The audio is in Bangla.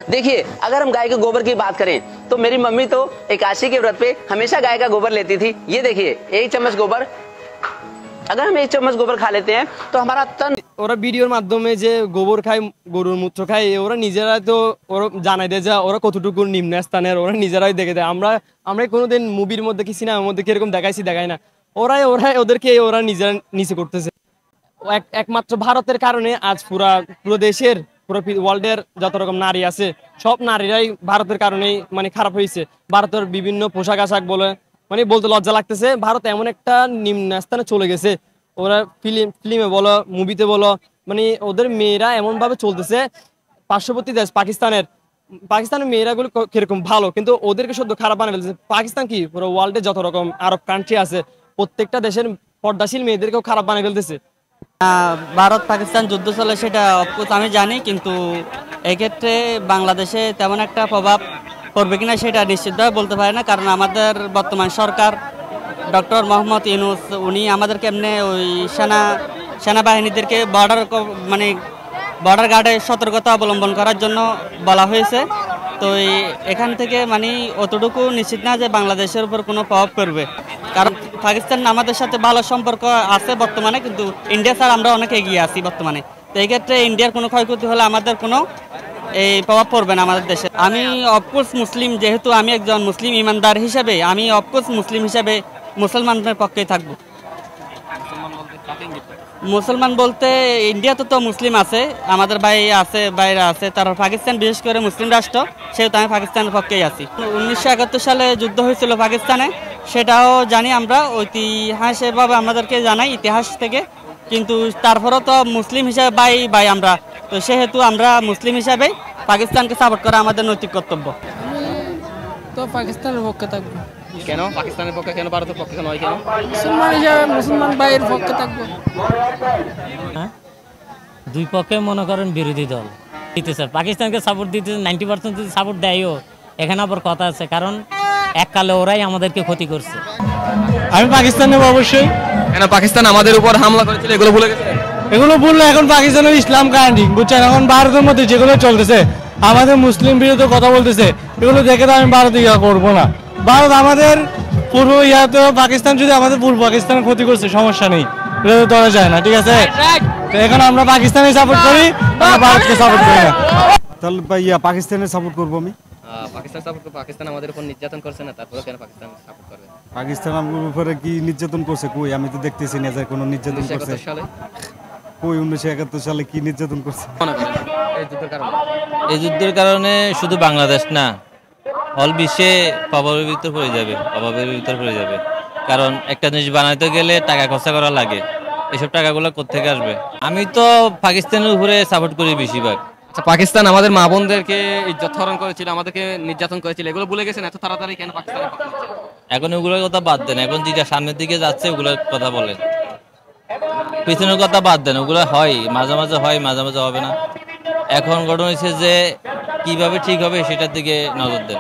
देखिए, अगर हम गाय के गोबर की बात करें तो मेरी मम्मी तो एकादशी के व्रत पे हमेशा गाय का गोबर लेती थी। ये देखिए, एक चम्मच गोबर, अगर हम एक चम्मच गोबर खा लेते हैं तो हमारा तन। ওরা ভিডিওর মাধ্যমে যে গোবর খায়, গরুর মূত্র খায়, ওরা নিজেরাই তো ওরা জানাই দেয় যে ওরা কতটুকু নিম্ন স্থানের, ওরা নিজেরাই দেখে দেয়। আমরা আমরা কোনোদিন মুভির মধ্যে কি সিনেমার মধ্যে কিরকম দেখাইছি, দেখাই না। ওরাই ওরাই ওদেরকে ওরা নিজেরা নিচে করতেছে। একমাত্র ভারতের কারণে আজ পুরো দেশের, পুরো ওয়ার্ল্ডের যত রকম নারী আছে সব নারীরাই ভারতের কারণেই মানে খারাপ হয়েছে। ভারতের বিভিন্ন পোশাক আশাক বলে মানে বলতে লজ্জা লাগতেছে, ভারত এমন একটা নিম্ন স্থানে চলে গেছে। ওরা ফিল্মে বলো, মুভিতে বলো, মানে ওদের মেয়েরা এমন ভাবে চলতেছে। পার্শ্ববর্তী দেশ পাকিস্তানের মেয়েরা গুলো কিরকম ভালো, কিন্তু ওদেরকে শুধু খারাপ বানিয়ে ফেলছে। পাকিস্তান কি পুরো ওয়ার্ল্ডে যত রকম আরব কান্ট্রি আছে প্রত্যেকটা দেশের পর্দাশীল মেয়েদেরকেও খারাপ বানিয়ে ফেলতেছে। ভারত পাকিস্তান যুদ্ধ চলে সেটা অফকোর্স আমি জানি, কিন্তু এক্ষেত্রে বাংলাদেশে তেমন একটা প্রভাব পড়বে কিনা সেটা নিশ্চিতভাবে বলতে পারি না। কারণ আমাদের বর্তমান সরকার ডক্টর মোহাম্মদ ইউনূস উনি আমাদেরকে এমনি ওই সেনাবাহিনীদেরকে বর্ডার গার্ডে সতর্কতা অবলম্বন করার জন্য বলা হয়েছে। তো এখান থেকে মানে অতটুকু নিশ্চিত না যে বাংলাদেশের উপর কোনো প্রভাব পড়বে। কারণ পাকিস্তান আমাদের সাথে ভালো সম্পর্ক আছে বর্তমানে, কিন্তু ইন্ডিয়া ছাড়া আমরা অনেক এগিয়ে আছি বর্তমানে। তো এই ক্ষেত্রে ইন্ডিয়ার কোনো ক্ষয়ক্ষতি হলে আমাদের কোনো এই প্রভাব পড়বে না আমাদের দেশে। আমি অফকোর্স মুসলিম, যেহেতু আমি একজন মুসলিম ইমানদার হিসেবে আমি অফকোর্স মুসলিম হিসেবে মুসলমানদের পক্ষেই থাকবো। মুসলমান বলতে ইন্ডিয়াতে তো মুসলিম আছে, আমাদের ভাই আছে, বাইরে আছে, তারপর পাকিস্তান বিশেষ করে মুসলিম রাষ্ট্র, সেহেতু আমি পাকিস্তানের পক্ষেই আছি। 1971 সালে যুদ্ধ হয়েছিল পাকিস্তানে, সেটাও জানি আমরা, ঐতিহাসিকভাবে আমাদেরকে জানাই ইতিহাস থেকে। কিন্তু তারপরও তো মুসলিম হিসাবে ভাই আমরা, তো সেহেতু আমরা মুসলিম হিসাবে পাকিস্তানকে সাপোর্ট করা আমাদের নৈতিক কর্তব্য। তো পাকিস্তানের পক্ষে থাকবো। কেন পাকিস্তানের পক্ষে, কেন ভারতের পক্ষে নয়? কেন মুসলমান হিসাবে মুসলমান ভাইয়ের পক্ষে থাকবো। দুই পক্ষে মনে করেন বিরোধী দল দিতে স্যার, পাকিস্তানকে সাপোর্ট দিতে 90% যদি সাপোর্ট দেয়ও, এখানে আবার কথা আছে, কারণ এককালে ওরাই আমাদেরকে ক্ষতি করছে। আমি পাকিস্তান নেব অবশ্যই। কেন পাকিস্তান আমাদের উপর হামলা করেছিল, এগুলো ভুলে গেছে? এগুলো বললে এখন পাকিস্তানের ইসলাম কাহিনী বুঝছেন, এখন ভারতের মধ্যে যেগুলো চলতেছে আমাদের মুসলিম বিরোধী কথা বলতেছে, এগুলো দেখে তো আমি ভারত ইয়া করবো না। ভারত আমাদের পূর্ব ইয়াতে, পাকিস্তান যদি আমাদের পূর্ব পাকিস্তানের ক্ষতি করছে সমস্যা নেই, এটা তো ধরা যায় না, ঠিক আছে? তো এখন আমরা পাকিস্তানে সাপোর্ট করি, ভারতকে সাপোর্ট করি না। তাহলে পাকিস্তানের সাপোর্ট করবো আমি। পাকিস্তান সাপোর্ট করবো। পাকিস্তান আমাদের উপর নির্যাতন করছে না, তারপরে কেন পাকিস্তান সাপোর্ট করবে? পাকিস্তান আমার উপরে কি নির্যাতন করছে? কই, আমি তো দেখতেছি না যে কোনো নির্যাতন করছে। কই 1971 সালে কি নির্যাতন করছে? এই যুদ্ধের কারণে শুধু বাংলাদেশ না, অল বিশ্বে প্রভাবের ভিতর পড়ে যাবে। কারণ একটা জিনিস বানাইতে গেলে টাকা খরচা করা লাগে, এসব টাকাগুলো কোত্থেকে আসবে? আমি তো পাকিস্তানের উপরে সাপোর্ট করি বেশিরভাগ। আচ্ছা, পাকিস্তান আমাদের মা বোনদেরকে ইজ্জত হরণ করেছিল, আমাদেরকে নির্যাতন করেছিল, এগুলো ভুলে গেছেন এত তাড়াতাড়ি কেন পাকিস্তানের পক্ষে নিচ্ছেন? এখন ওগুলোর কথা বাদ দেন, এখন যেটা সামনের দিকে যাচ্ছে ওগুলোর কথা বলেন, পিছনের কথা বাদ দেন। ওগুলো হয় মাঝে মাঝে হয়, মাঝে মাঝে হবে না। এখন ঘটনা হচ্ছে যে কিভাবে ঠিক হবে সেটার দিকে নজর দেন।